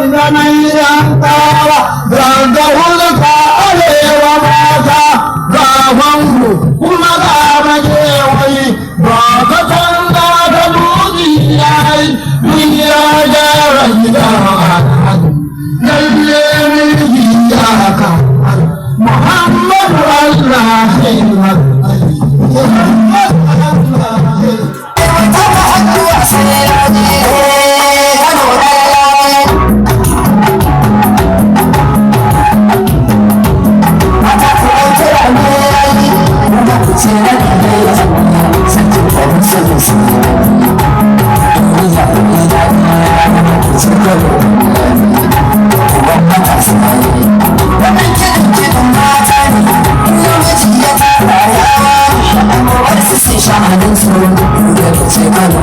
yankawa zanga hulka arewa mata ga bangu kuma ga majewayi ba ka canza da buɗi yayi duniya gyara gida lalle mulki ya ka Muhammadu Allah Sarkin Kano,